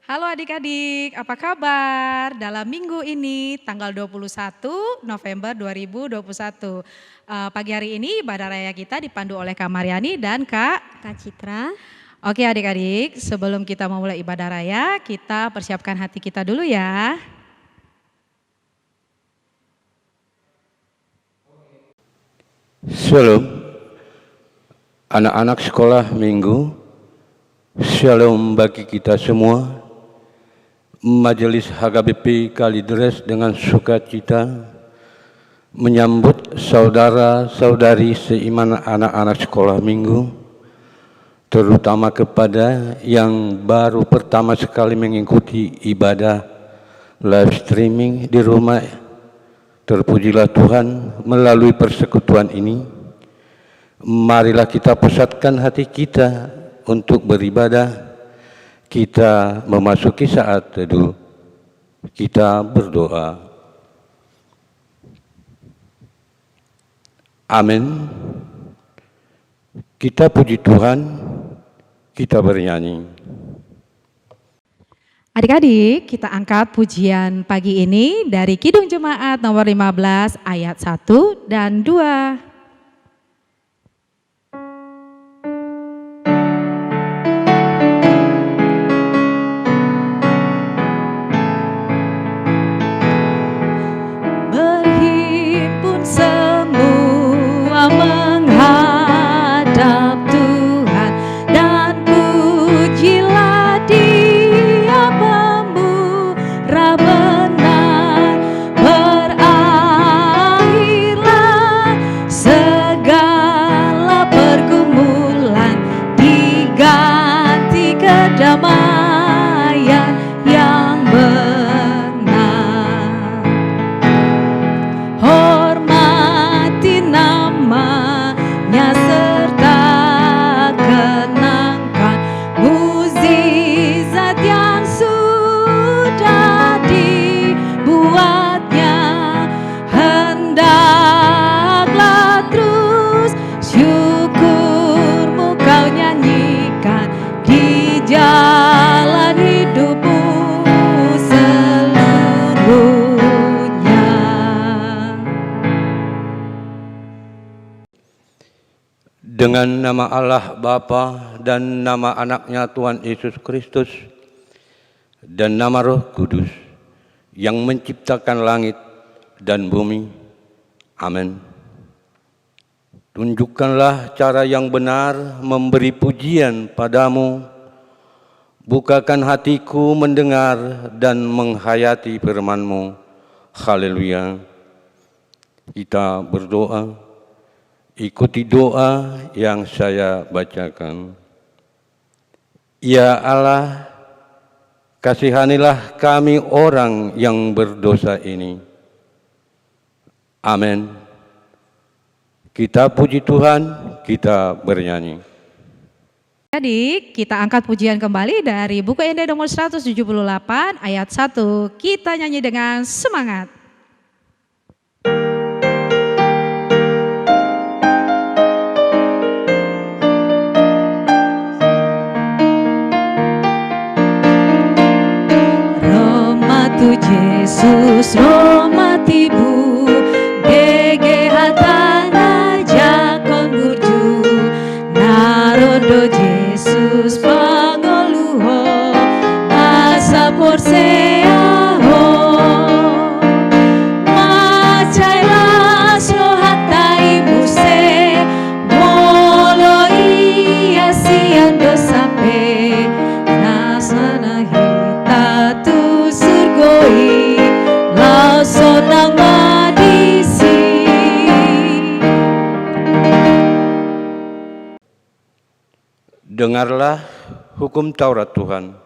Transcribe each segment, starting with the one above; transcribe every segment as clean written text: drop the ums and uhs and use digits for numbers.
Halo adik-adik, apa kabar? Dalam minggu ini tanggal 21 November 2021. Pagi hari ini ibadah raya kita dipandu oleh Kak Mariani dan Kak Citra. Oke adik-adik, sebelum kita memulai ibadah raya, kita persiapkan hati kita dulu ya. Shalom, anak-anak sekolah minggu, shalom bagi kita semua. Majelis HKBP Kalideres dengan sukacita menyambut saudara-saudari seiman anak-anak sekolah minggu, terutama kepada yang baru pertama sekali mengikuti ibadah live streaming di rumah. Terpujilah Tuhan melalui persekutuan ini. Marilah kita pusatkan hati kita untuk beribadah. Kita memasuki saat teduh. Kita berdoa. Amin. Kita puji Tuhan, kita bernyanyi. Adik-adik, kita angkat pujian pagi ini dari Kidung Jemaat nomor 15 ayat 1 dan 2. Berhimpun semua menghadap Tuhan dan pujilah Dia pemurah benar. Berakhirlah segala pergumulan, diganti kedamaian yang benar. Hormati namanya serta kenangkan mukjizat yang sudah dibuatnya. Hendaklah terus syukurmu kau nyanyikan di jalan hidupmu seluruhnya. Dengan nama Allah Bapa dan nama anaknya Tuhan Yesus Kristus dan nama Roh Kudus yang menciptakan langit dan bumi. Amin. Tunjukkanlah cara yang benar memberi pujian padamu. Bukakan hatiku mendengar dan menghayati firman-Mu. Haleluya. Kita berdoa. Ikuti doa yang saya bacakan. Ya Allah, kasihanilah kami orang yang berdosa ini. Amin. Kita puji Tuhan, kita bernyanyi. Adik, kita angkat pujian kembali dari buku ND nomor 178 ayat 1. Kita nyanyi dengan semangat. Romatu Yesus, romatibu, gege hatana jakon burju, narodo Yesus pangoluho, asa porseaho, macailah slohatai muse, molo iya siang dosape, nasana hita tu surgoi, lausonang madisi. Dengarlah hukum Taurat Tuhan.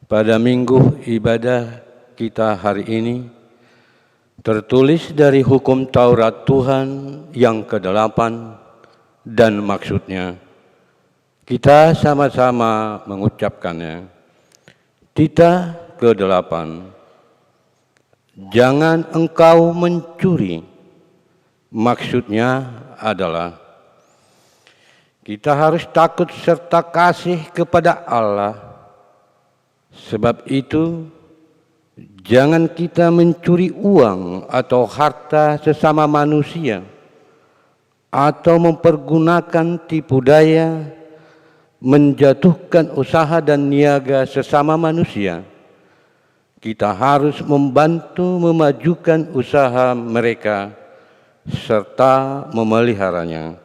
Pada minggu ibadah kita hari ini, tertulis dari hukum Taurat Tuhan yang ke-8 dan maksudnya. Kita sama-sama mengucapkannya. Titah ke-8. Jangan engkau mencuri. Maksudnya adalah kita harus takut serta kasih kepada Allah Sebab itu, jangan kita mencuri uang atau harta sesama manusia, atau mempergunakan tipu daya, menjatuhkan usaha dan niaga sesama manusia. Kita harus membantu memajukan usaha mereka serta memeliharanya.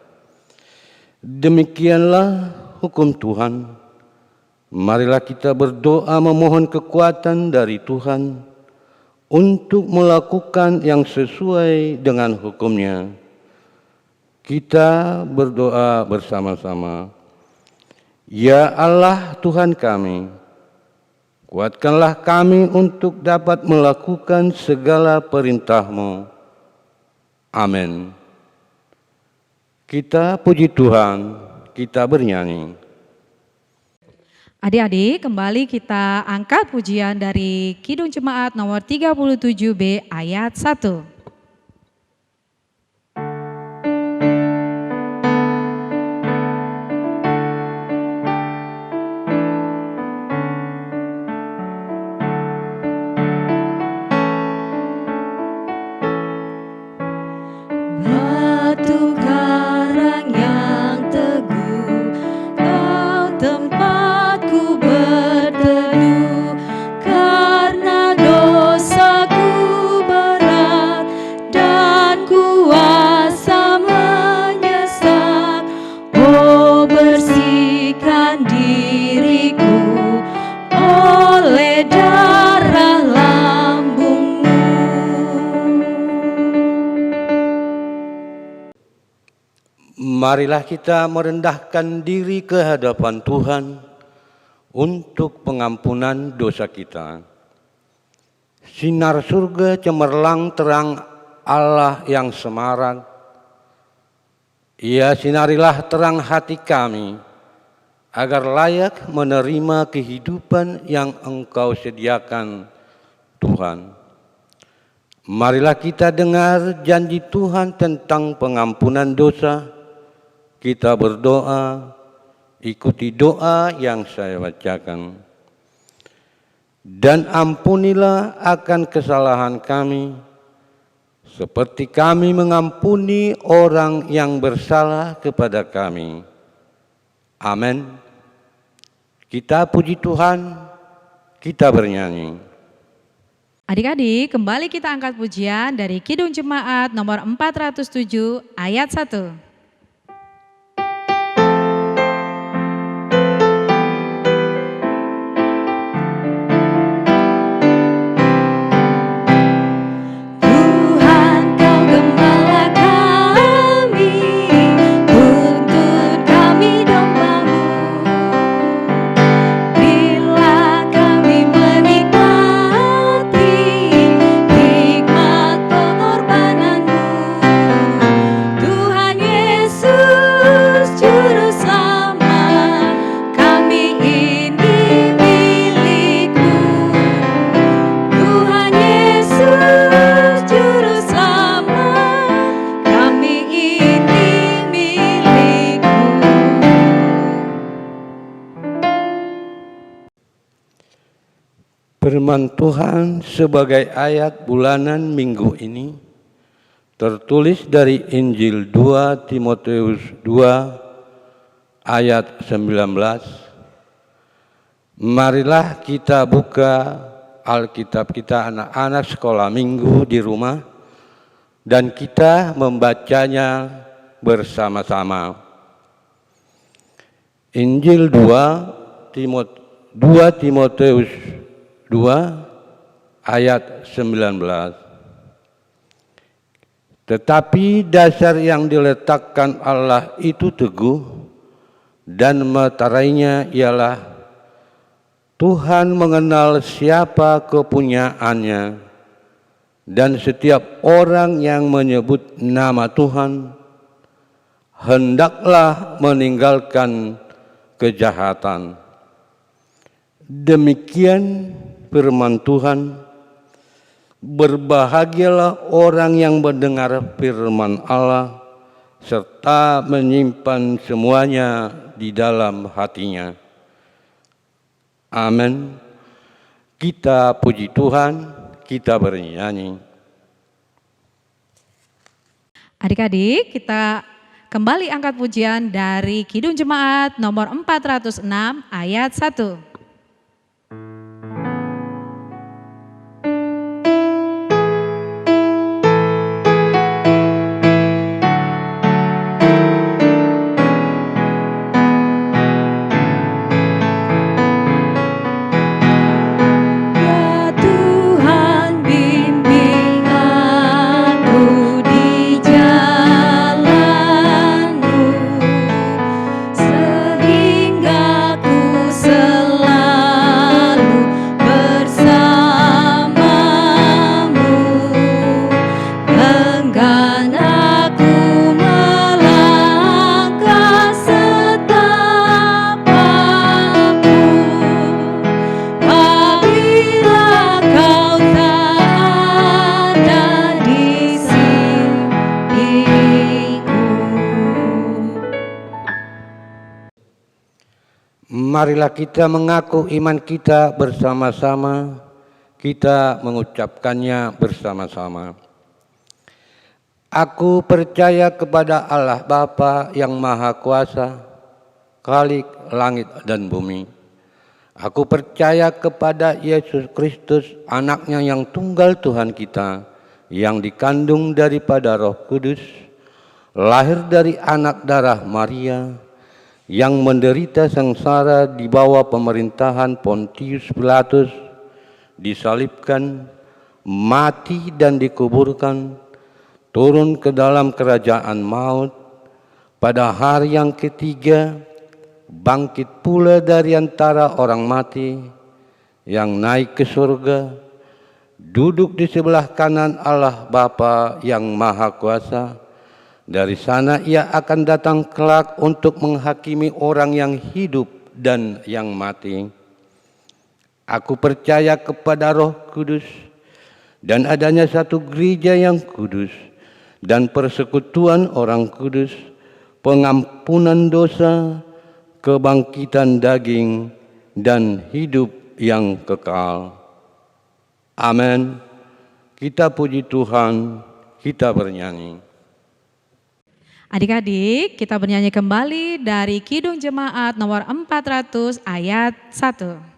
Demikianlah hukum Tuhan. Marilah kita berdoa memohon kekuatan dari Tuhan untuk melakukan yang sesuai dengan hukum-Nya. Kita berdoa bersama-sama. Ya Allah Tuhan kami, kuatkanlah kami untuk dapat melakukan segala perintah-Mu. Amin. Kita puji Tuhan, kita bernyanyi. Adik-adik, kembali kita angkat pujian dari Kidung Jemaat nomor 37B ayat 1. Batu karang yang teguh, Kau tempatku berteduh, karena dosaku berat dan kuasa menyesak. Oh, bersihkan diriku oleh darah lambung-Mu. Marilah kita merendahkan diri ke hadapan Tuhan untuk pengampunan dosa kita. Sinar surga cemerlang terang Allah yang semarak. Ya, sinarilah terang hati kami, agar layak menerima kehidupan yang Engkau sediakan, Tuhan. Marilah kita dengar janji Tuhan tentang pengampunan dosa. Kita berdoa, ikuti doa yang saya bacakan. Dan ampunilah akan kesalahan kami, seperti kami mengampuni orang yang bersalah kepada kami. Amin. Kita puji Tuhan, kita bernyanyi. Adik-adik, kembali kita angkat pujian dari Kidung Jemaat nomor 407 ayat 1. Firman Tuhan sebagai ayat bulanan minggu ini tertulis dari Injil 2 Timotius 2 ayat 19. Marilah kita buka Alkitab kita anak-anak sekolah minggu di rumah dan kita membacanya bersama-sama. Injil 2 Timotius 2 ayat 19. Tetapi dasar yang diletakkan Allah itu teguh dan meterainya ialah Tuhan mengenal siapa kepunyaannya, dan setiap orang yang menyebut nama Tuhan hendaklah meninggalkan kejahatan. Demikian firman Tuhan. Berbahagialah orang yang mendengar firman Allah serta menyimpan semuanya di dalam hatinya. Amin. Kita puji Tuhan, kita bernyanyi. Adik-adik, kita kembali angkat pujian dari Kidung Jemaat nomor 406 ayat 1. Marilah kita mengaku iman kita bersama-sama, kita mengucapkannya bersama-sama. Aku percaya kepada Allah Bapa yang Maha Kuasa, Khalik langit dan bumi. Aku percaya kepada Yesus Kristus, anaknya yang tunggal Tuhan kita, yang dikandung daripada Roh Kudus, lahir dari anak darah Maria, yang menderita sengsara di bawah pemerintahan Pontius Pilatus, disalibkan, mati dan dikuburkan, turun ke dalam kerajaan maut, pada hari yang ketiga bangkit pula dari antara orang mati, yang naik ke surga, duduk di sebelah kanan Allah Bapa yang Maha Kuasa. Dari sana ia akan datang kelak untuk menghakimi orang yang hidup dan yang mati. Aku percaya kepada Roh Kudus dan adanya satu gereja yang kudus dan persekutuan orang kudus, pengampunan dosa, kebangkitan daging dan hidup yang kekal. Amin. Kita puji Tuhan, kita bernyanyi. Adik-adik, kita bernyanyi kembali dari Kidung Jemaat nomor 400 ayat 1.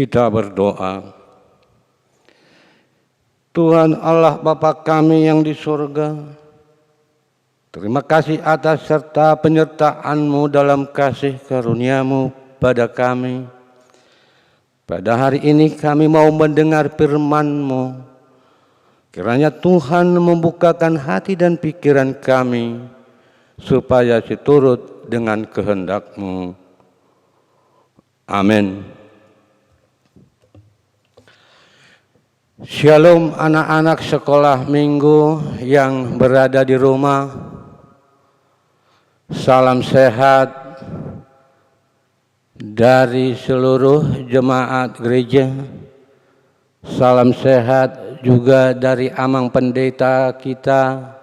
Kita berdoa. Tuhan Allah Bapa kami yang di surga, terima kasih atas serta penyertaan-Mu dalam kasih karunia-Mu pada kami. Pada hari ini kami mau mendengar firman-Mu. Kiranya Tuhan membukakan hati dan pikiran kami, supaya seturut dengan kehendak-Mu. Amin. Shalom anak-anak sekolah minggu yang berada di rumah. Salam sehat dari seluruh jemaat gereja. Salam sehat juga dari Amang Pendeta kita.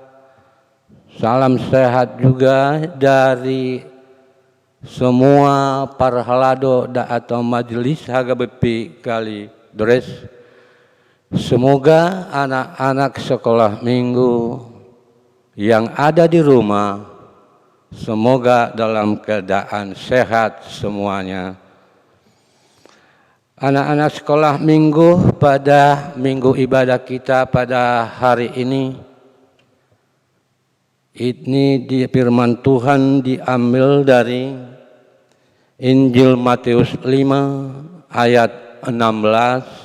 Salam sehat juga dari semua para halado atau majelis HGBP kali Dores Semoga anak-anak sekolah minggu yang ada di rumah, semoga dalam keadaan sehat semuanya. Anak-anak sekolah minggu pada minggu ibadah kita pada hari ini di firman Tuhan diambil dari Injil Matius 5 ayat 16.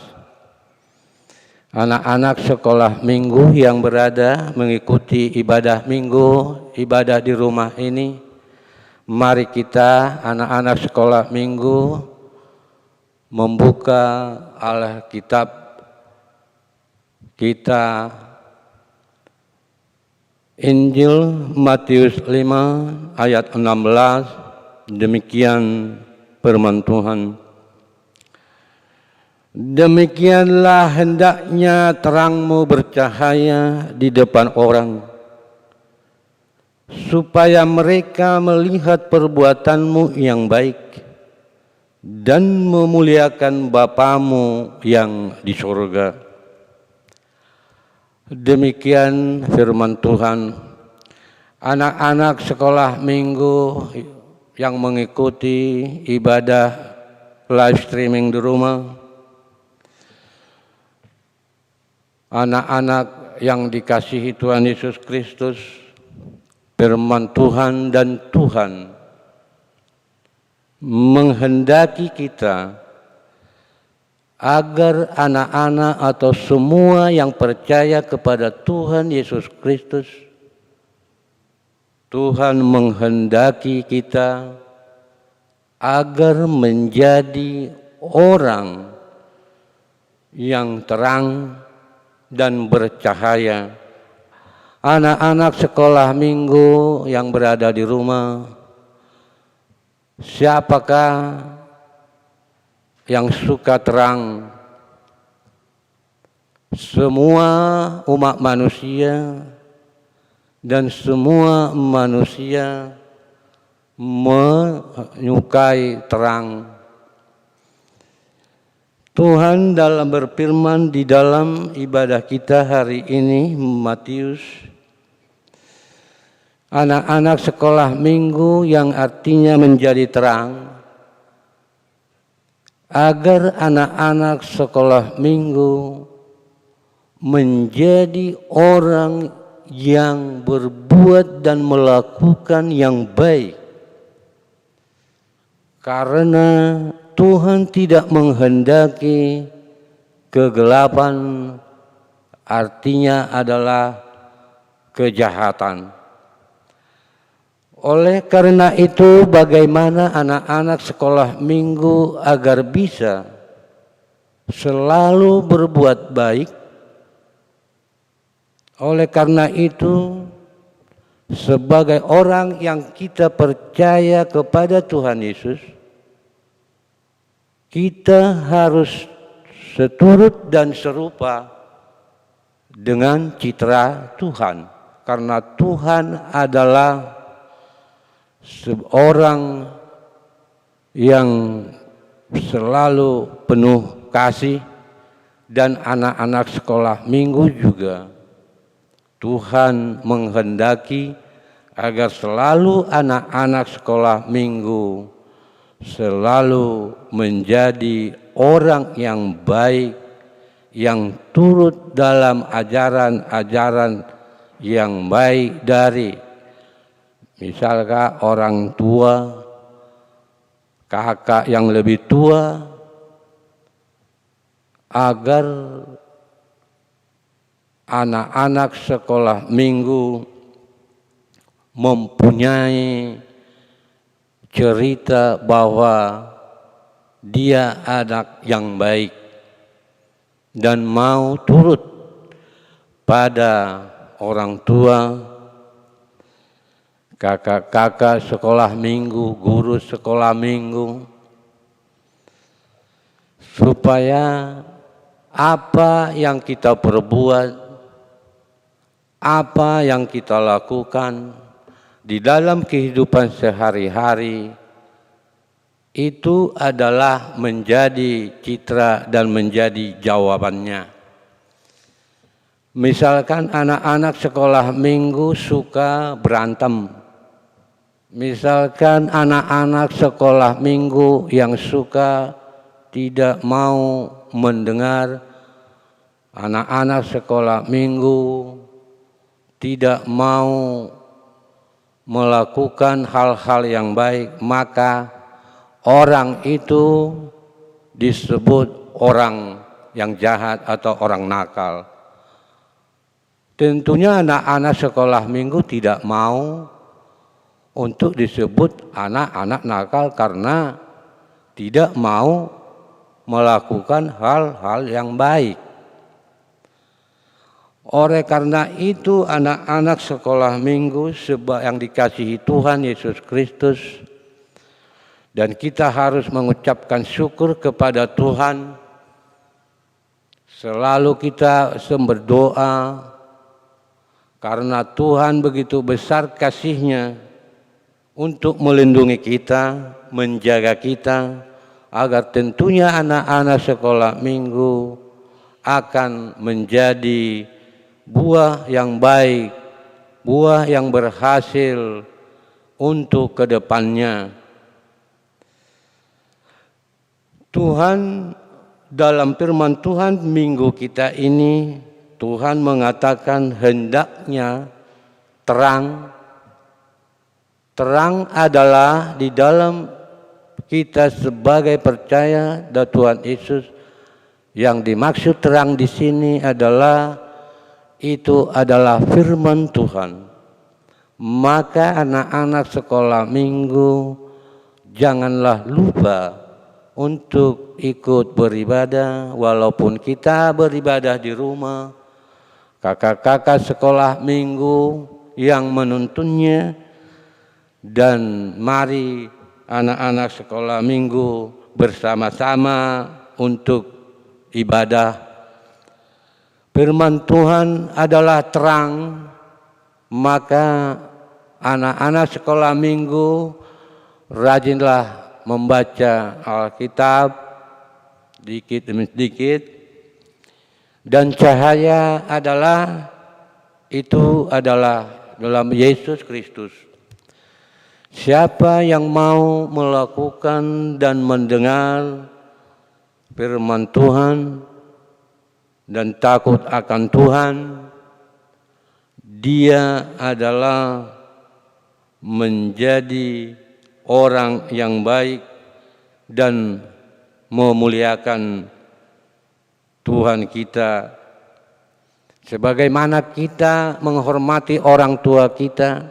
Anak-anak sekolah minggu yang berada mengikuti ibadah minggu, ibadah di rumah ini, mari kita anak-anak sekolah minggu membuka Alkitab kita, Injil Matius 5 ayat 16, demikian firman Tuhan. Demikianlah hendaknya terangmu bercahaya di depan orang, supaya mereka melihat perbuatanmu yang baik dan memuliakan Bapamu yang di surga. Demikian firman Tuhan. Anak-anak sekolah minggu yang mengikuti ibadah live streaming di rumah, anak-anak yang dikasihi Tuhan Yesus Kristus, firman Tuhan dan Tuhan menghendaki kita agar anak-anak atau semua yang percaya kepada Tuhan Yesus Kristus, Tuhan menghendaki kita agar menjadi orang yang terang dan bercahaya. Anak-anak sekolah minggu yang berada di rumah, siapakah yang suka terang? Semua umat manusia dan semua manusia menyukai terang. Tuhan dalam berfirman di dalam ibadah kita hari ini, Matius, anak-anak sekolah minggu yang artinya menjadi terang, agar anak-anak sekolah minggu menjadi orang yang berbuat dan melakukan yang baik. Karena Tuhan tidak menghendaki kegelapan, artinya adalah kejahatan. Oleh karena itu, bagaimana anak-anak sekolah minggu agar bisa selalu berbuat baik? Oleh karena itu, sebagai orang yang kita percaya kepada Tuhan Yesus, kita harus seturut dan serupa dengan citra Tuhan. Karena Tuhan adalah seorang yang selalu penuh kasih, dan anak-anak sekolah minggu juga Tuhan menghendaki agar selalu anak-anak sekolah minggu selalu menjadi orang yang baik, yang turut dalam ajaran-ajaran yang baik dari misalkan orang tua, kakak yang lebih tua, agar anak-anak sekolah minggu mempunyai cerita bahwa dia anak yang baik dan mau turut pada orang tua, kakak-kakak sekolah minggu, guru sekolah minggu, supaya apa yang kita perbuat, apa yang kita lakukan di dalam kehidupan sehari-hari itu adalah menjadi citra dan menjadi jawabannya. Misalkan anak-anak sekolah minggu suka berantem. Misalkan anak-anak sekolah minggu yang suka tidak mau mendengar, anak-anak sekolah minggu tidak mau melakukan hal-hal yang baik, maka orang itu disebut orang yang jahat atau orang nakal. Tentunya anak-anak sekolah minggu tidak mau untuk disebut anak-anak nakal karena tidak mau melakukan hal-hal yang baik. Oleh karena itu anak-anak sekolah minggu yang dikasihi Tuhan Yesus Kristus, dan kita harus mengucapkan syukur kepada Tuhan. Selalu kita berdoa karena Tuhan begitu besar kasih-Nya untuk melindungi kita, menjaga kita, agar tentunya anak-anak sekolah minggu akan menjadi buah yang baik, buah yang berhasil untuk kedepannya. Tuhan dalam firman Tuhan minggu kita ini, Tuhan mengatakan hendaknya terang. Terang adalah di dalam kita sebagai percaya dan Tuhan Yesus. Yang dimaksud terang di sini adalah firman Tuhan. Maka anak-anak sekolah minggu janganlah lupa untuk ikut beribadah, walaupun kita beribadah di rumah. Kakak-kakak sekolah minggu yang menuntunnya, dan mari anak-anak sekolah minggu bersama-sama untuk ibadah. Firman Tuhan adalah terang, maka anak-anak sekolah minggu rajinlah membaca Alkitab sedikit demi sedikit, dan cahaya adalah dalam Yesus Kristus. Siapa yang mau melakukan dan mendengar firman Tuhan dan takut akan Tuhan, dia adalah menjadi orang yang baik dan memuliakan Tuhan kita. Sebagaimana kita menghormati orang tua kita,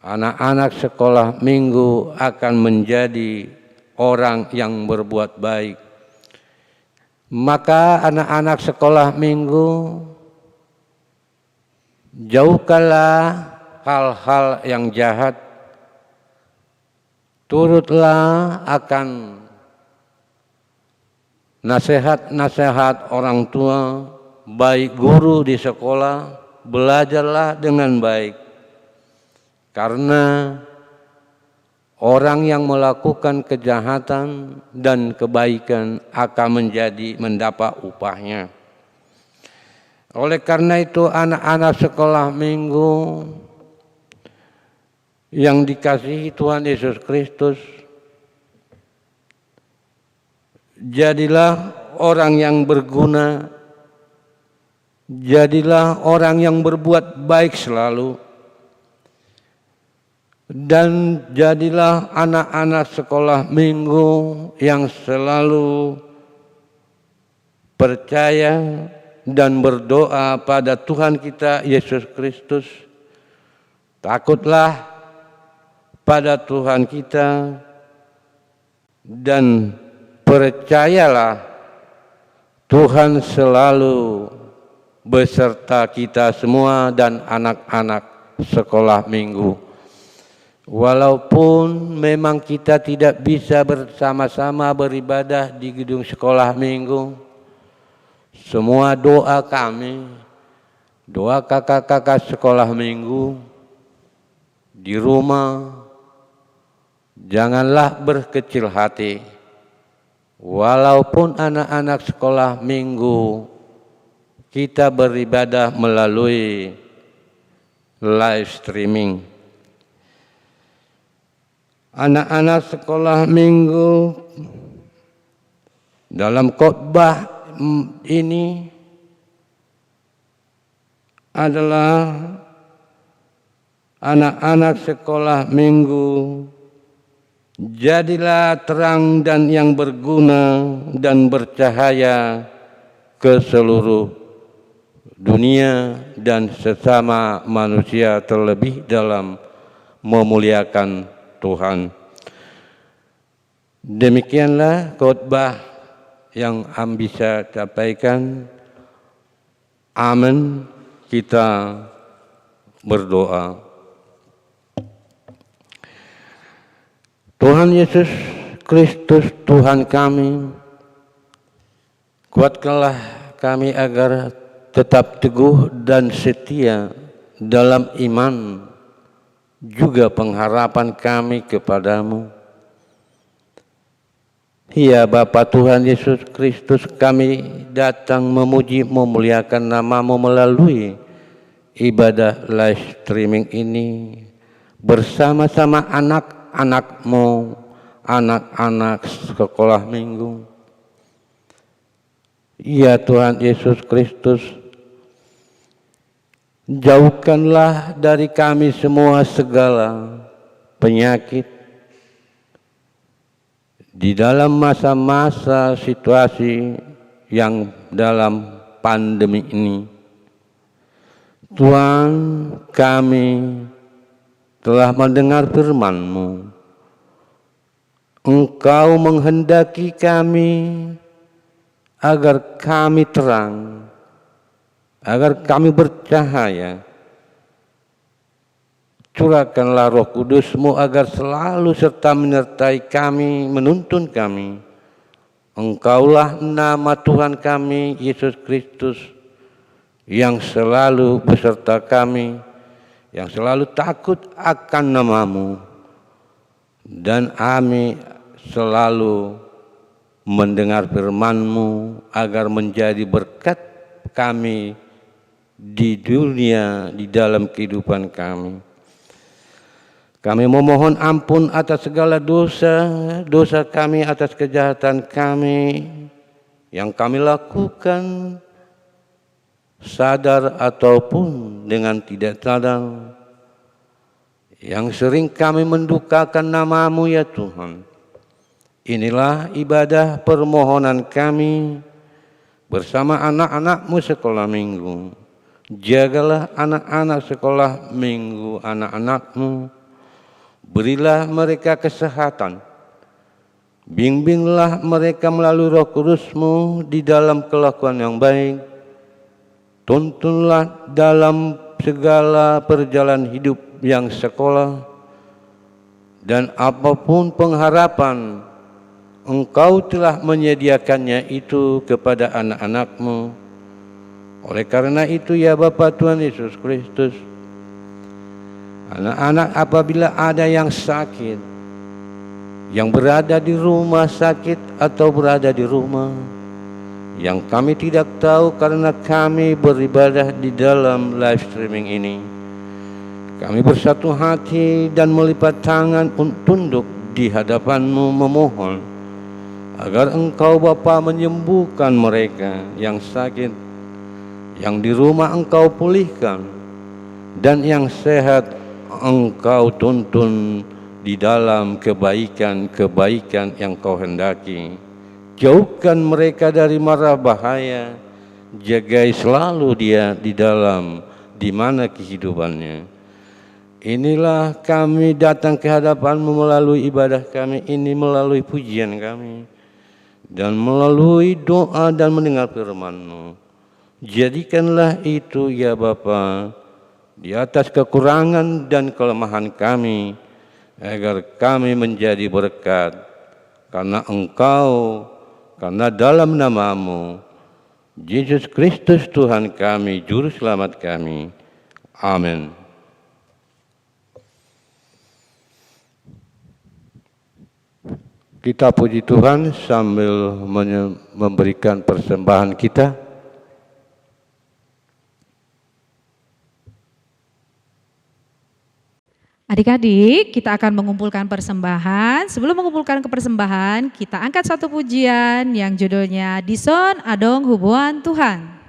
anak-anak sekolah minggu akan menjadi orang yang berbuat baik. Maka anak-anak sekolah minggu, jauhkanlah hal-hal yang jahat, turutlah akan nasihat-nasihat orang tua, baik guru di sekolah, belajarlah dengan baik. Karena orang yang melakukan kejahatan dan kebaikan akan mendapat upahnya. Oleh karena itu anak-anak sekolah minggu yang dikasihi Tuhan Yesus Kristus, jadilah orang yang berguna, jadilah orang yang berbuat baik selalu, dan jadilah anak-anak sekolah minggu yang selalu percaya dan berdoa pada Tuhan kita Yesus Kristus. Takutlah pada Tuhan kita dan percayalah Tuhan selalu beserta kita semua dan anak-anak sekolah minggu. Walaupun memang kita tidak bisa bersama-sama beribadah di gedung sekolah minggu, semua doa kami, doa kakak-kakak sekolah minggu di rumah, janganlah berkecil hati. Walaupun anak-anak sekolah minggu kita beribadah melalui live streaming. Anak-anak sekolah minggu dalam khotbah ini adalah anak-anak sekolah minggu, jadilah terang dan yang berguna dan bercahaya ke seluruh dunia dan sesama manusia, terlebih dalam memuliakan Tuhan. Demikianlah khotbah yang bisa sampaikan. Amin. Kita berdoa. Tuhan Yesus Kristus Tuhan kami, kuatkanlah kami agar tetap teguh dan setia dalam iman, juga pengharapan kami kepadamu. Ya Bapa Tuhan Yesus Kristus, kami datang memuji memuliakan nama-Mu melalui ibadah live streaming ini bersama-sama anak-anak-Mu, anak-anak sekolah minggu. Ya Tuhan Yesus Kristus, jauhkanlah dari kami semua segala penyakit di dalam masa-masa situasi yang dalam pandemi ini. Tuhan, kami telah mendengar firman-Mu. Engkau menghendaki kami agar kami terang, agar kami bercahaya. Curahkanlah Roh Kudus-Mu agar selalu serta menyertai kami, menuntun kami. Engkaulah nama Tuhan kami, Yesus Kristus, yang selalu beserta kami, yang selalu takut akan nama-Mu. Dan kami selalu mendengar firman-Mu agar menjadi berkat kami di dunia, di dalam kehidupan kami. Kami memohon ampun atas segala dosa kami, atas kejahatan kami yang kami lakukan sadar ataupun dengan tidak sadar, yang sering kami mendukakan nama-Mu ya Tuhan. Inilah ibadah permohonan kami bersama anak-anak-Mu sekolah minggu. Jagalah anak-anak sekolah minggu, anak-anak-Mu. Berilah mereka kesehatan. Bimbinglah mereka melalui Roh Kudus-Mu di dalam kelakuan yang baik. Tuntunlah dalam segala perjalanan hidup yang sekolah. Dan apapun pengharapan Engkau telah menyediakannya itu kepada anak-anak-Mu. Oleh karena itu ya Bapa Tuhan Yesus Kristus, anak-anak apabila ada yang sakit, yang berada di rumah sakit atau berada di rumah, yang kami tidak tahu karena kami beribadah di dalam live streaming ini, kami bersatu hati dan melipat tangan tunduk di hadapan-Mu memohon agar Engkau Bapa menyembuhkan mereka yang sakit, yang di rumah Engkau pulihkan, dan yang sehat Engkau tuntun di dalam kebaikan-kebaikan yang Kau hendaki. Jauhkan mereka dari mara bahaya, jagai selalu dia di dalam di mana kehidupannya. Inilah kami datang ke hadapan-Mu melalui ibadah kami ini, melalui pujian kami, dan melalui doa dan mendengar firman-Mu. Jadikanlah itu ya Bapa di atas kekurangan dan kelemahan kami, agar kami menjadi berkat karena Engkau, karena dalam nama-Mu, Yesus Kristus Tuhan kami, Juru Selamat kami. Amin. Kita puji Tuhan sambil memberikan persembahan kita. Adik-adik, kita akan mengumpulkan persembahan. Sebelum mengumpulkan persembahan, kita angkat satu pujian yang judulnya Dison Adong Hubuan Tuhan.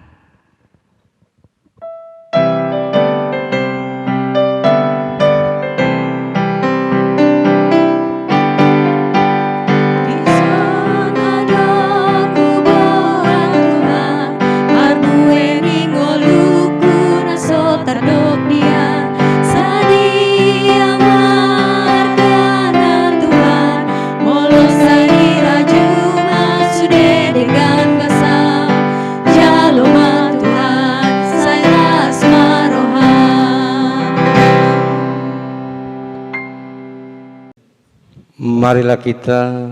Marilah kita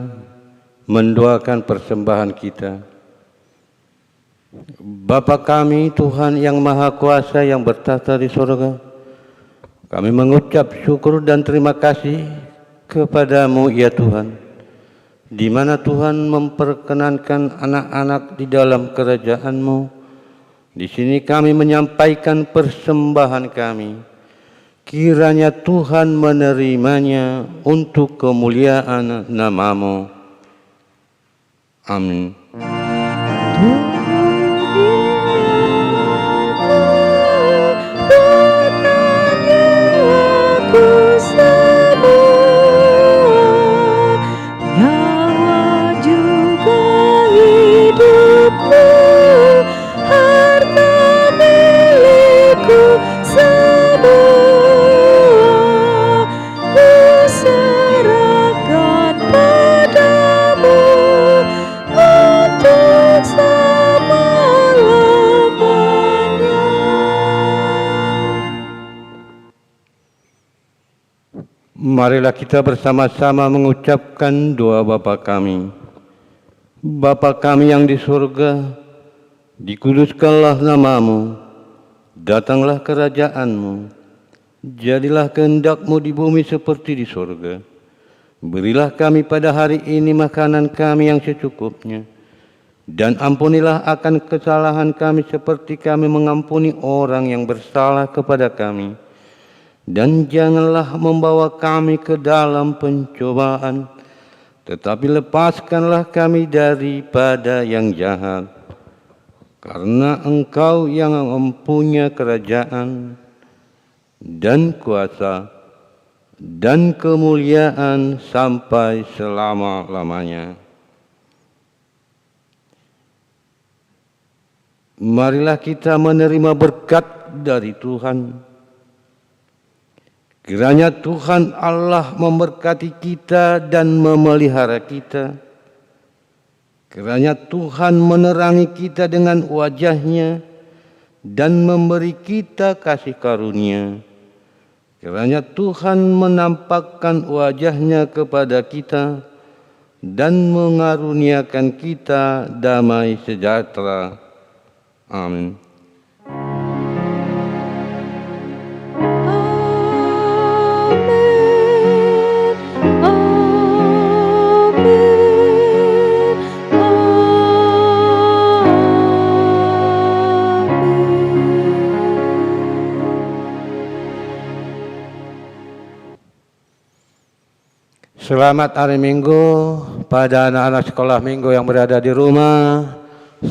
mendoakan persembahan kita. Bapa kami, Tuhan yang Maha Kuasa yang bertahta di sorga, kami mengucap syukur dan terima kasih kepadamu ya Tuhan, di mana Tuhan memperkenankan anak-anak di dalam kerajaan-Mu. Di sini kami menyampaikan persembahan kami. Kiranya Tuhan menerimanya untuk kemuliaan nama-Mu. Amin. Marilah kita bersama-sama mengucapkan doa Bapa kami. Bapa kami yang di surga, dikuduskanlah nama-Mu, datanglah kerajaan-Mu, jadilah kehendak-Mu di bumi seperti di surga. Berilah kami pada hari ini makanan kami yang secukupnya, dan ampunilah akan kesalahan kami seperti kami mengampuni orang yang bersalah kepada kami. Dan janganlah membawa kami ke dalam pencobaan, tetapi lepaskanlah kami daripada yang jahat. Karena Engkau yang mempunyai kerajaan dan kuasa dan kemuliaan sampai selama-lamanya. Marilah kita menerima berkat dari Tuhan. Kiranya Tuhan Allah memberkati kita dan memelihara kita. Kiranya Tuhan menerangi kita dengan wajah-Nya dan memberi kita kasih karunia. Kiranya Tuhan menampakkan wajah-Nya kepada kita dan mengaruniakan kita damai sejahtera. Amin. Selamat hari Minggu pada anak-anak sekolah minggu yang berada di rumah.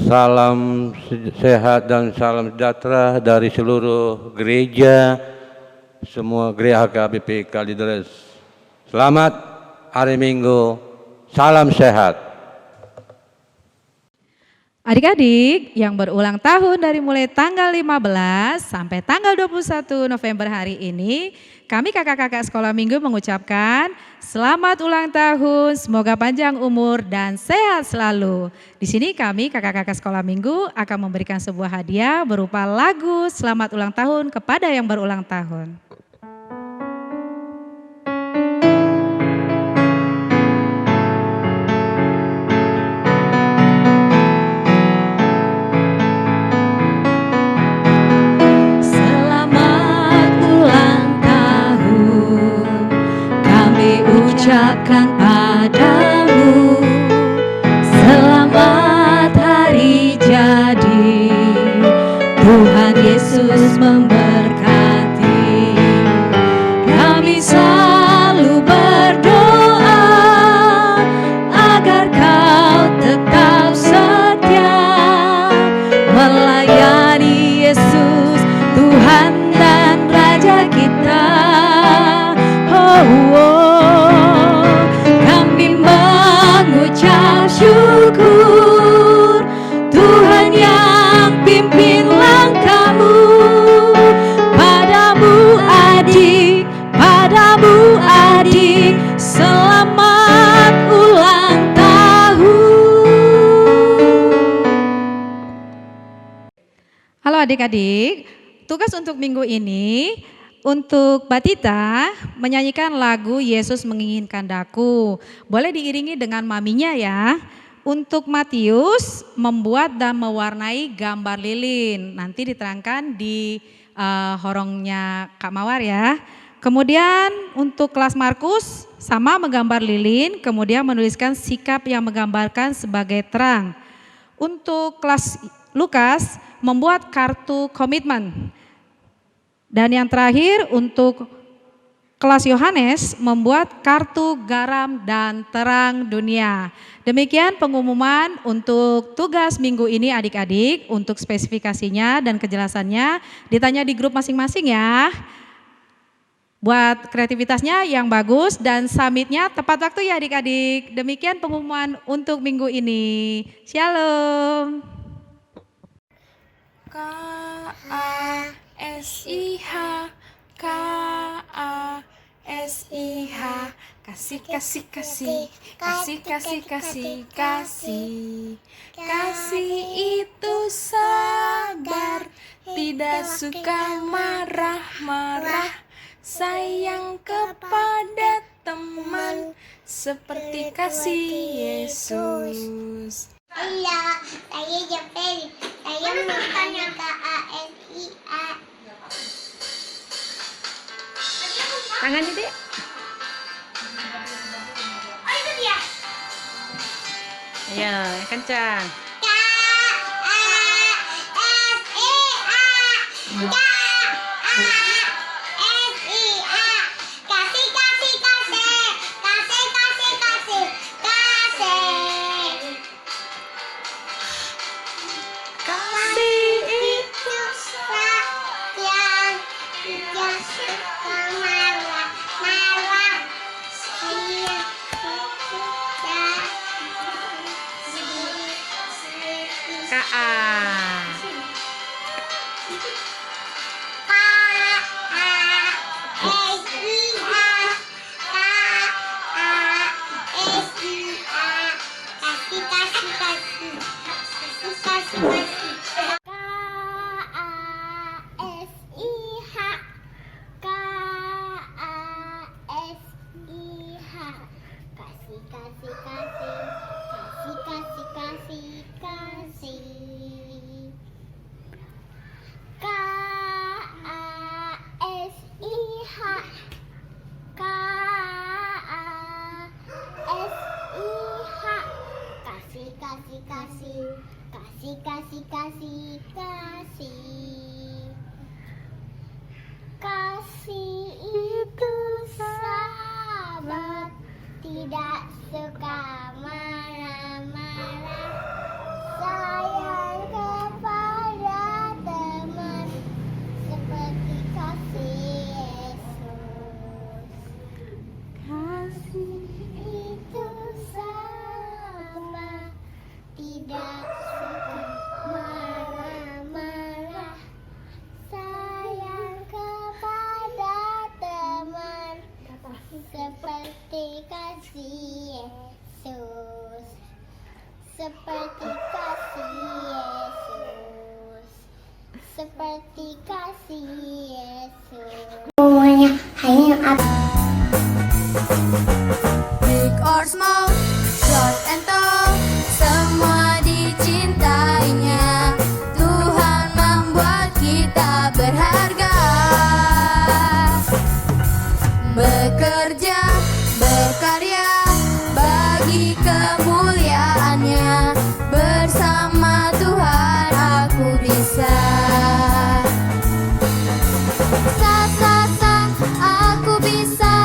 Salam sehat dan salam sejahtera dari seluruh gereja, semua gereja HKBP Kalideres. Selamat hari Minggu, salam sehat. Adik-adik yang berulang tahun dari mulai tanggal 15 sampai tanggal 21 November hari ini, kami kakak-kakak sekolah minggu mengucapkan selamat ulang tahun, semoga panjang umur dan sehat selalu. Di sini kami kakak-kakak sekolah minggu akan memberikan sebuah hadiah berupa lagu selamat ulang tahun kepada yang berulang tahun. Ucapkan padamu selamat hari jadi, Tuhan Yesus memberkati. Halo adik-adik, tugas untuk minggu ini untuk Batita menyanyikan lagu Yesus Menginginkan Daku. Boleh diiringi dengan maminya ya. Untuk Matius membuat dan mewarnai gambar lilin. Nanti diterangkan di horongnya Kak Mawar ya. Kemudian untuk kelas Markus sama menggambar lilin, kemudian menuliskan sikap yang menggambarkan sebagai terang. Untuk kelas Lukas membuat kartu komitmen. Dan yang terakhir untuk kelas Yohanes membuat kartu garam dan terang dunia. Demikian pengumuman untuk tugas minggu ini adik-adik. Untuk spesifikasinya dan kejelasannya ditanya di grup masing-masing ya. Buat kreativitasnya yang bagus dan summitnya tepat waktu ya adik-adik. Demikian pengumuman untuk minggu ini. Shalom. K-A-S-I-H, K-A-S-I-H, kasih, kasih, kasih, kasih, kasih, kasih, kasih. Kasih itu sabar, tidak suka marah-marah, sayang kepada teman, seperti kasih Yesus. Halo, saya Jaferi. Saya mintanya KASIA. Tangan ini, Dek. Oh, itu dia. Ya, kencang. KASIA. KASIA. Kasih, kasih, kasih. Kasih, kasih, kasih. Kasih. Kasih Itu sayang, tidak suka marah-marah. Sayang kita KA. Kasih itu sahabat, tidak suka marah-marah, sayang kepada teman, seperti kasih Yesus. Kasih itu sahabat, tidak suka marah-marah, sayang kepada teman, seperti kasih Yesus. Seperti kasih Yesus. Seperti kasih Yesus. Semuanya hanya Big or small, short and tall, semua dicintainya. Tuhan membuat kita berharga. Bekerja, berkarya, bagi kemuliaannya. Bersama Tuhan aku bisa. Sa, sa, sa, aku bisa.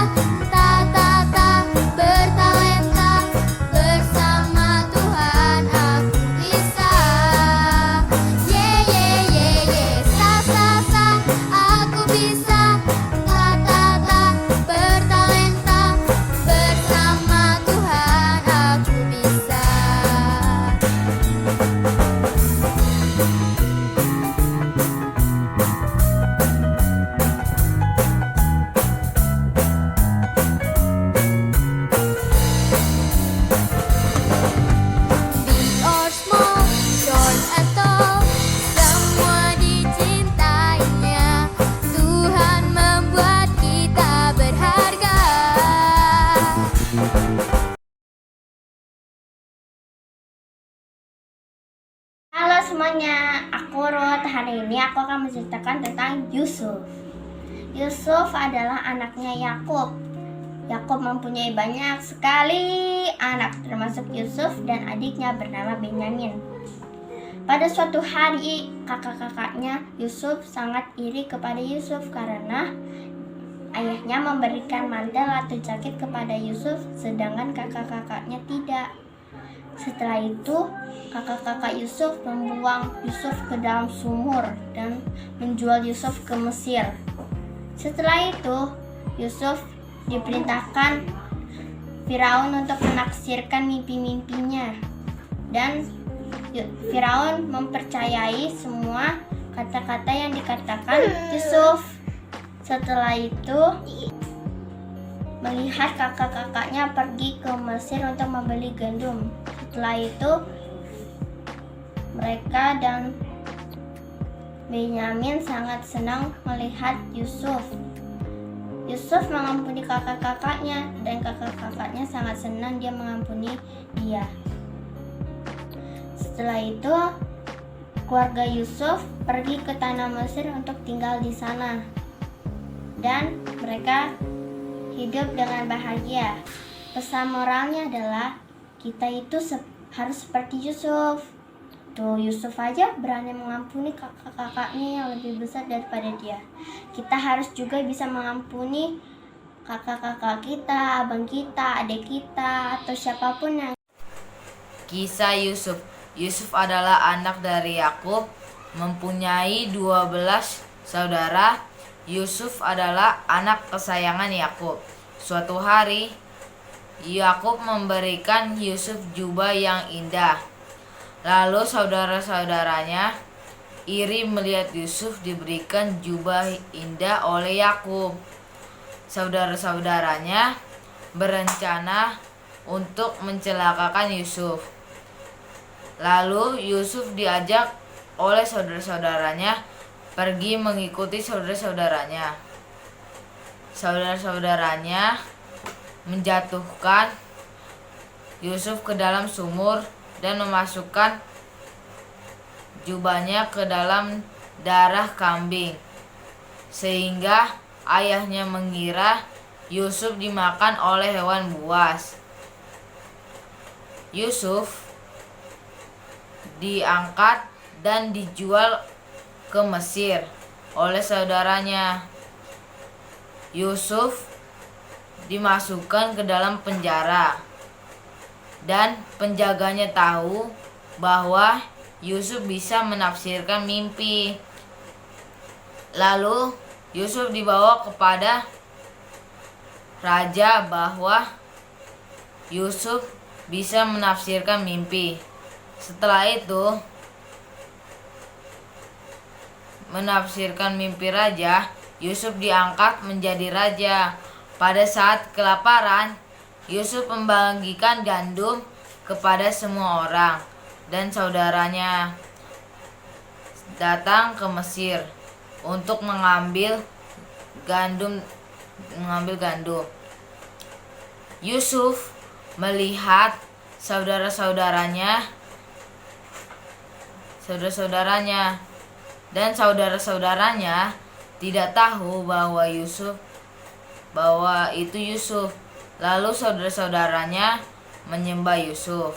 semuanya, aku Ruth. Hari ini aku akan menceritakan tentang Yusuf. Yusuf adalah anaknya Yakub. Yakub mempunyai banyak sekali anak, termasuk Yusuf dan adiknya bernama Benyamin. Pada suatu hari, kakak-kakaknya Yusuf sangat iri kepada Yusuf karena ayahnya memberikan mantel atau jaket kepada Yusuf, sedangkan kakak-kakaknya tidak. Setelah itu, kakak-kakak Yusuf membuang Yusuf ke dalam sumur dan menjual Yusuf ke Mesir. Setelah itu, Yusuf diperintahkan Firaun untuk menaksirkan mimpi-mimpinya, dan Firaun mempercayai semua kata-kata yang dikatakan Yusuf. Setelah itu, melihat kakak-kakaknya pergi ke Mesir untuk membeli gandum. Setelah itu, mereka dan Benyamin sangat senang melihat Yusuf. Yusuf mengampuni kakak-kakaknya dan kakak-kakaknya sangat senang dia mengampuni dia. Setelah itu, keluarga Yusuf pergi ke tanah Mesir untuk tinggal di sana. Dan mereka hidup dengan bahagia. Pesan moralnya adalah kita itu harus seperti Yusuf. Tuh, Yusuf aja berani mengampuni kakak-kakaknya yang lebih besar daripada dia. Kita harus juga bisa mengampuni kakak-kakak kita, abang kita, adik kita, atau siapapun yang... Kisah Yusuf. Yusuf adalah anak dari Yakub, mempunyai 12 saudara. Yusuf adalah anak kesayangan Yakub. Suatu hari, Yakub memberikan Yusuf jubah yang indah. Lalu saudara-saudaranya iri melihat Yusuf diberikan jubah indah oleh Yakub. Saudara-saudaranya berencana untuk mencelakakan Yusuf. Lalu Yusuf diajak oleh saudara-saudaranya pergi mengikuti saudara-saudaranya. Saudara-saudaranya menjatuhkan Yusuf ke dalam sumur dan memasukkan jubahnya ke dalam darah kambing, sehingga ayahnya mengira Yusuf dimakan oleh hewan buas. Yusuf diangkat dan dijual ke Mesir oleh saudaranya. Yusuf dimasukkan ke dalam penjara, dan penjaganya tahu bahwa Yusuf bisa menafsirkan mimpi. Lalu Yusuf dibawa kepada raja bahwa Yusuf bisa menafsirkan mimpi. Setelah itu, menafsirkan mimpi raja, Yusuf diangkat menjadi raja. Pada saat kelaparan, Yusuf membagikan gandum kepada semua orang, dan saudaranya datang ke Mesir untuk mengambil gandum. Yusuf melihat saudara-saudaranya dan saudara-saudaranya tidak tahu bahwa itu Yusuf. Lalu saudara-saudaranya menyembah Yusuf.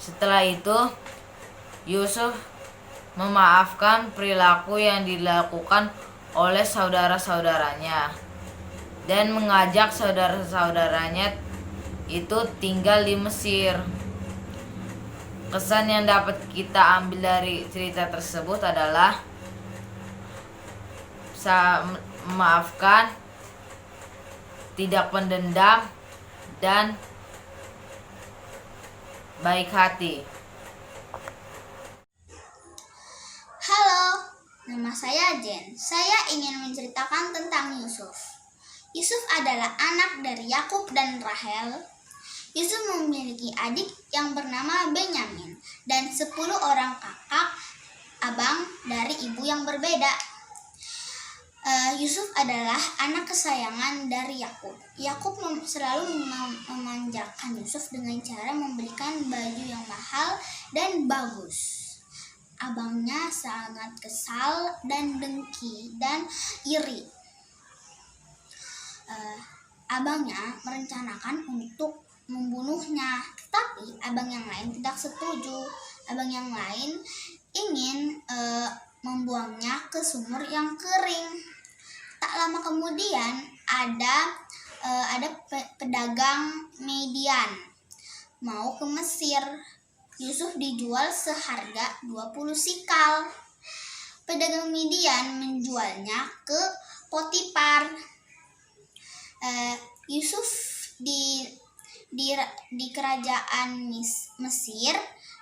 Setelah itu, Yusuf memaafkan perilaku yang dilakukan oleh saudara-saudaranya dan mengajak saudara-saudaranya itu tinggal di Mesir. Kesan yang dapat kita ambil dari cerita tersebut adalah memaafkan, tidak pendendam, dan baik hati. Halo, nama saya Jen. Saya ingin menceritakan tentang Yusuf. Yusuf adalah anak dari Yakub dan Rahel. Yusuf memiliki adik yang bernama Benyamin dan 10 orang kakak abang dari ibu yang berbeda. Yusuf adalah anak kesayangan dari Yakub. Yakub selalu memanjakan Yusuf dengan cara memberikan baju yang mahal dan bagus. abangnya sangat kesal dan dengki dan iri. Abangnya merencanakan untuk membunuhnya, tetapi abang yang lain tidak setuju. Abang yang lain ingin membuangnya ke sumur yang kering. Tak lama kemudian ada pedagang Median mau ke Mesir. Yusuf dijual seharga 20 sikal. Pedagang Median menjualnya ke Potifar. Yusuf di kerajaan Mesir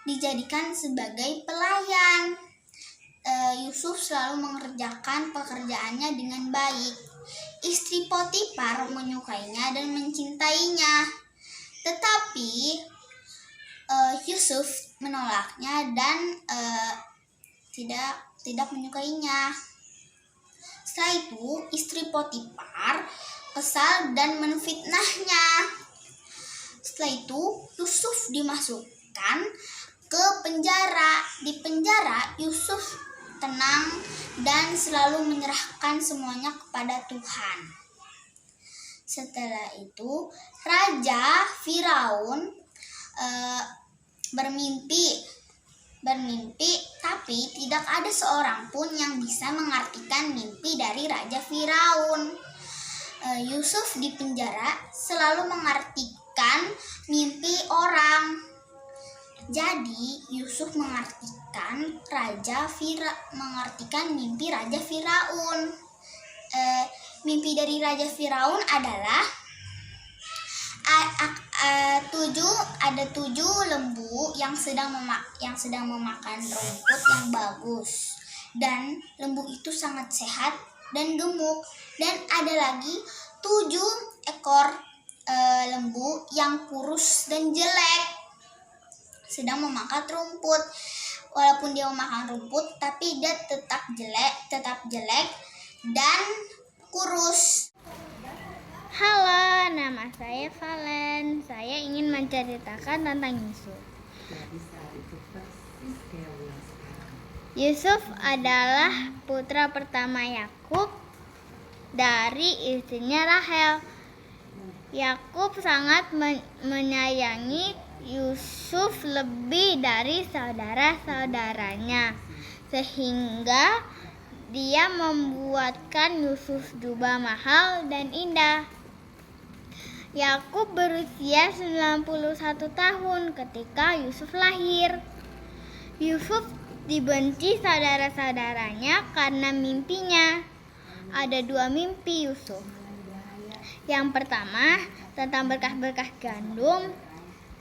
dijadikan sebagai pelayan. Yusuf selalu mengerjakan pekerjaannya dengan baik. Istri Potifar menyukainya dan mencintainya, tetapi Yusuf menolaknya dan tidak menyukainya. Setelah itu, istri Potifar kesal dan menfitnahnya. Setelah itu, Yusuf dimasukkan ke penjara. Di penjara, Yusuf tenang dan selalu menyerahkan semuanya kepada Tuhan. Setelah itu, Raja Firaun bermimpi, tapi tidak ada seorang pun yang bisa mengartikan mimpi dari Raja Firaun. Yusuf di penjara selalu mengartikan mimpi orang. Jadi Yusuf mengartikan mimpi Raja Firaun. Mimpi dari Raja Firaun adalah ada 7 lembu yang sedang memakan rumput yang bagus, dan lembu itu sangat sehat dan gemuk. Dan ada lagi 7 ekor lembu yang kurus dan jelek sedang memakan rumput. Walaupun dia memakan rumput, tapi dia tetap jelek dan kurus. Halo, nama saya Valen. Saya ingin menceritakan tentang Yusuf. Yusuf adalah putra pertama Yakub dari istrinya Rahel. Yakub sangat menyayangi Yusuf lebih dari saudara-saudaranya, sehingga dia membuatkan Yusuf jubah mahal dan indah. Yakub berusia 91 tahun ketika Yusuf lahir. Yusuf dibenci saudara-saudaranya karena mimpinya. Ada 2 mimpi Yusuf. Yang pertama, tentang berkas-berkas gandum,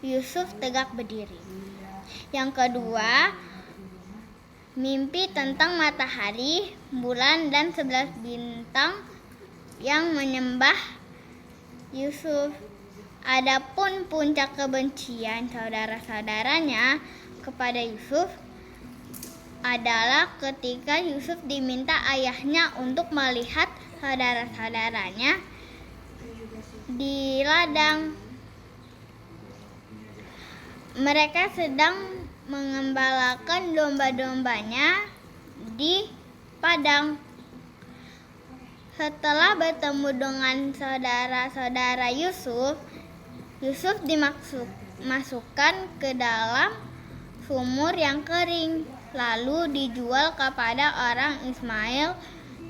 Yusuf tegak berdiri. Yang kedua, mimpi tentang matahari, bulan, dan 11 bintang yang menyembah Yusuf. Adapun puncak kebencian saudara-saudaranya kepada Yusuf adalah ketika Yusuf diminta ayahnya untuk melihat saudara-saudaranya di ladang. Mereka sedang mengembalakan domba-dombanya di padang. Setelah bertemu dengan saudara-saudara Yusuf, Yusuf dimasukkan ke dalam sumur yang kering, lalu dijual kepada orang Ismail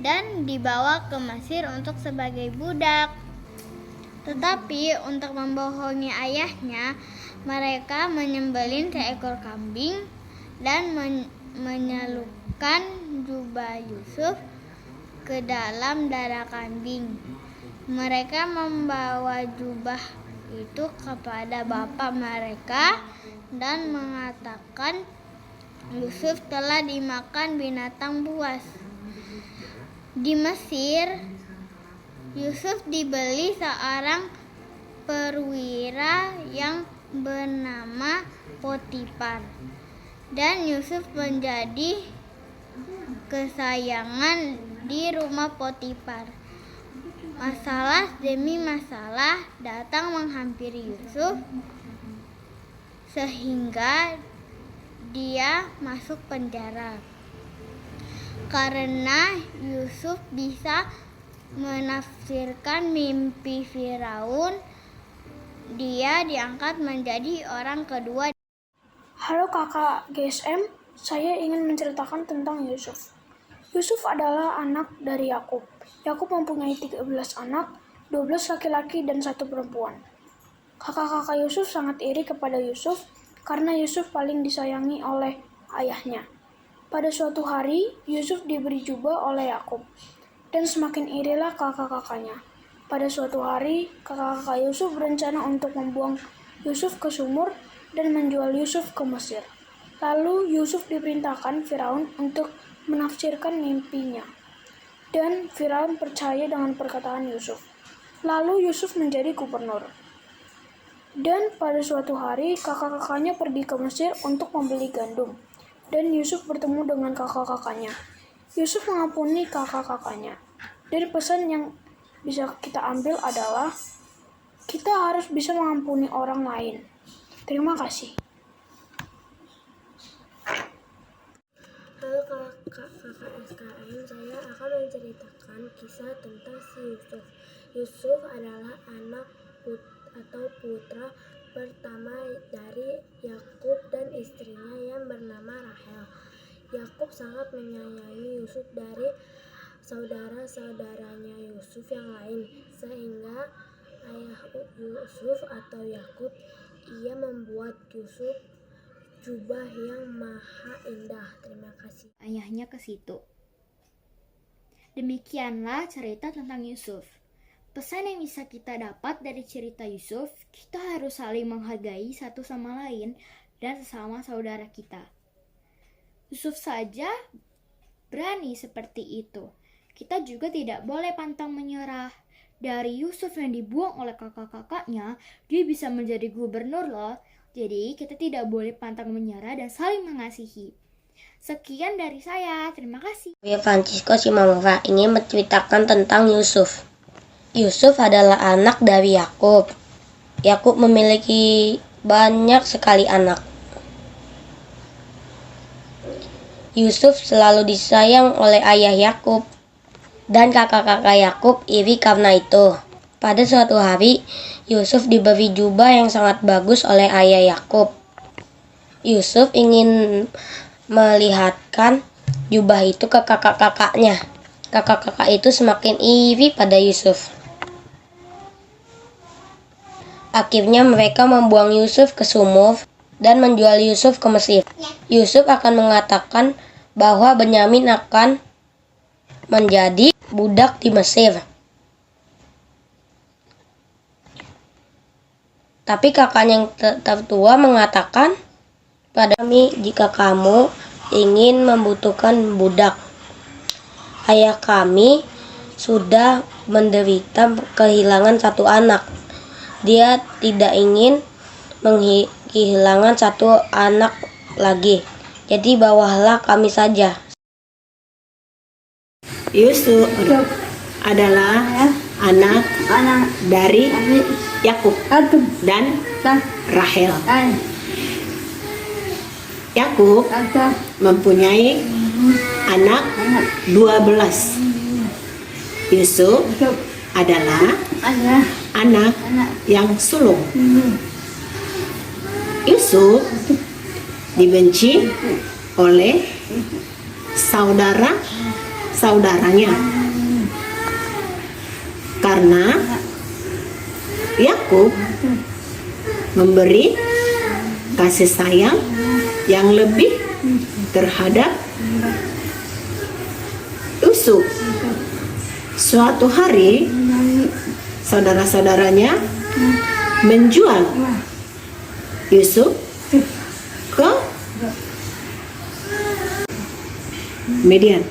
dan dibawa ke Mesir untuk sebagai budak. Tetapi untuk membohongi ayahnya, mereka menyembelih seekor kambing dan menyelupkan jubah Yusuf ke dalam darah kambing. Mereka membawa jubah itu kepada bapak mereka dan mengatakan Yusuf telah dimakan binatang buas. Di Mesir, Yusuf dibeli seorang perwira yang bernama Potifar, dan Yusuf menjadi kesayangan di rumah Potifar. Masalah demi masalah datang menghampiri Yusuf, sehingga dia masuk penjara. Karena Yusuf bisa menafsirkan mimpi Firaun, dia diangkat menjadi orang kedua. Halo kakak GSM, saya ingin menceritakan tentang Yusuf. Yusuf adalah anak dari Yakub. Yakub mempunyai 13 anak, 12 laki-laki dan 1 perempuan. Kakak-kakak Yusuf sangat iri kepada Yusuf karena Yusuf paling disayangi oleh ayahnya. Pada suatu hari, Yusuf diberi jubah oleh Yakub, dan semakin irilah kakak-kakaknya. Pada suatu hari, kakak-kakak Yusuf berencana untuk membuang Yusuf ke sumur dan menjual Yusuf ke Mesir. Lalu Yusuf diperintahkan Firaun untuk menafsirkan mimpinya. Dan Firaun percaya dengan perkataan Yusuf. Lalu Yusuf menjadi gubernur. Dan pada suatu hari kakak-kakaknya pergi ke Mesir untuk membeli gandum. Dan Yusuf bertemu dengan kakak-kakaknya. Yusuf mengampuni kakak-kakaknya. Dan pesan yang bisa kita ambil adalah kita harus bisa mengampuni orang lain. Terima kasih. Halo kakak-kakak SKM, saya akan menceritakan kisah tentang si Yusuf. Yusuf adalah anak putra pertama dari Yakub dan istrinya yang bernama Rahel. Yakub sangat menyayangi Yusuf dari saudara-saudaranya Yusuf yang lain, sehingga ayah Yusuf atau Yakub ia membuat Yusuf jubah yang maha indah. Terima kasih. Ayahnya ke situ. Demikianlah cerita tentang Yusuf. Pesan yang bisa kita dapat dari cerita Yusuf, kita harus saling menghargai satu sama lain dan sesama saudara kita. Yusuf saja berani seperti itu. Kita juga tidak boleh pantang menyerah. Dari Yusuf yang dibuang oleh kakak-kakaknya, dia bisa menjadi gubernur loh. Jadi kita tidak boleh pantang menyerah dan saling mengasihi. Sekian dari saya, terima kasih. Saya Francisco Simamova ingin menceritakan tentang Yusuf. Yusuf adalah anak dari Yakub. Yakub memiliki banyak sekali anak. Yusuf selalu disayang oleh ayah Yakub. Dan kakak-kakak Yakub iri karena itu. Pada suatu hari, Yusuf diberi jubah yang sangat bagus oleh ayah Yakub. Yusuf ingin melihatkan jubah itu ke kakak-kakaknya. Kakak-kakak itu semakin iri pada Yusuf. Akhirnya mereka membuang Yusuf ke sumur dan menjual Yusuf ke Mesir. Yusuf akan mengatakan bahwa Benyamin akan menjadi budak di Mesir. Tapi kakaknya yang tertua mengatakan, pada kami jika kamu ingin membutuhkan budak. Ayah kami sudah menderita kehilangan 1 anak. Dia tidak ingin kehilangan 1 anak lagi. Jadi bawalah kami saja. Yusuf adalah anak dari Yakub dan Rahel. Yakub mempunyai anak 12. Yusuf adalah anak yang sulung. Yusuf dibenci oleh saudaranya karena Yakub memberi kasih sayang yang lebih terhadap Yusuf. Suatu hari saudara-saudaranya menjual Yusuf ke Midian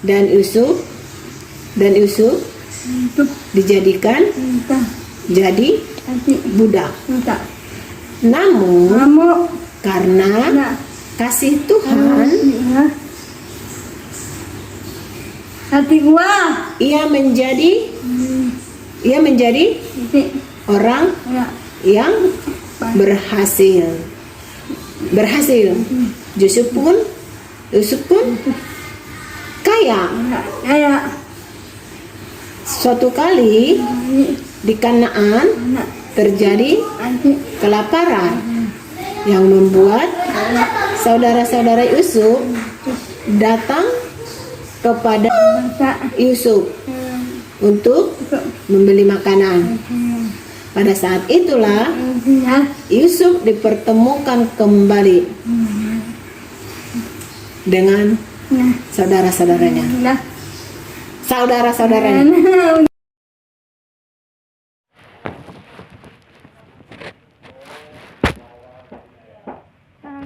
dan Yusuf dijadikan jadi budak. Namun karena kasih Tuhan, ia menjadi orang yang berhasil. berhasil. Yusuf pun kaya. Suatu kali di Kanaan terjadi kelaparan yang membuat saudara-saudara Yusuf datang kepada Yusuf untuk membeli makanan. Pada saat itulah Yusuf dipertemukan kembali dengan saudara-saudaranya.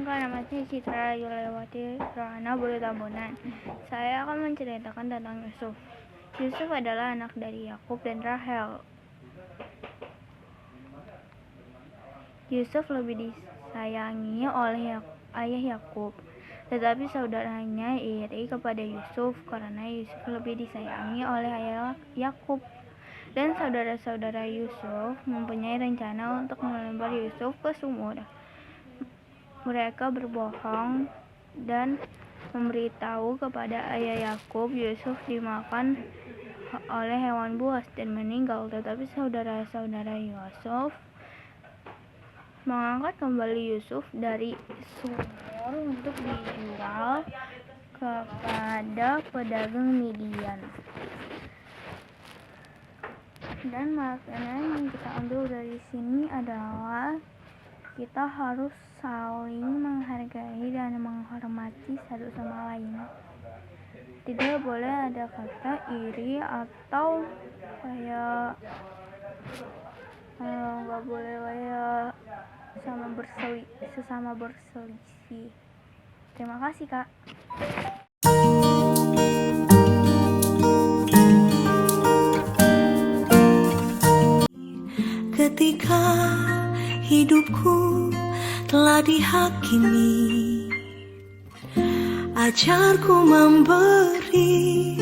Nama saya Citra Yulewati Rohana Bulu Tambunan. Saya akan menceritakan tentang Yusuf. Yusuf adalah anak dari Yakub dan Rahel. Yusuf lebih disayangi oleh ayah Yakub, tetapi saudaranya iri kepada Yusuf karena Yusuf lebih disayangi oleh ayah Yakub. Dan saudara-saudara Yusuf mempunyai rencana untuk melempar Yusuf ke sumur. Mereka berbohong dan memberitahu kepada ayah Yakub Yusuf dimakan oleh hewan buas dan meninggal. Tetapi saudara-saudara Yusuf mengangkat kembali Yusuf dari sumur untuk dijual kepada pedagang Midian. Dan makanan yang kita ambil dari sini adalah kita harus saling menghargai dan menghormati satu sama lain. Tidak boleh ada kata iri atau kayak nggak boleh kayak sesama berselisih. Terima kasih, Kak. Ketika hidupku telah dihakimi, ajarku memberi,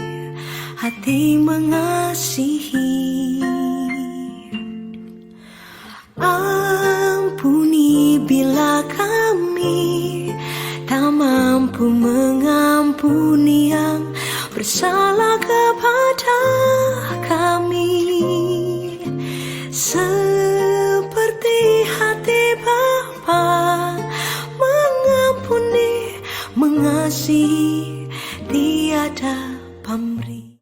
hati mengasihi. Ampuni bila kami tak mampu mengampuni yang bersalah kepada kami, seperti hati Bapa mengampuni, mengasihi, tiada pamrih.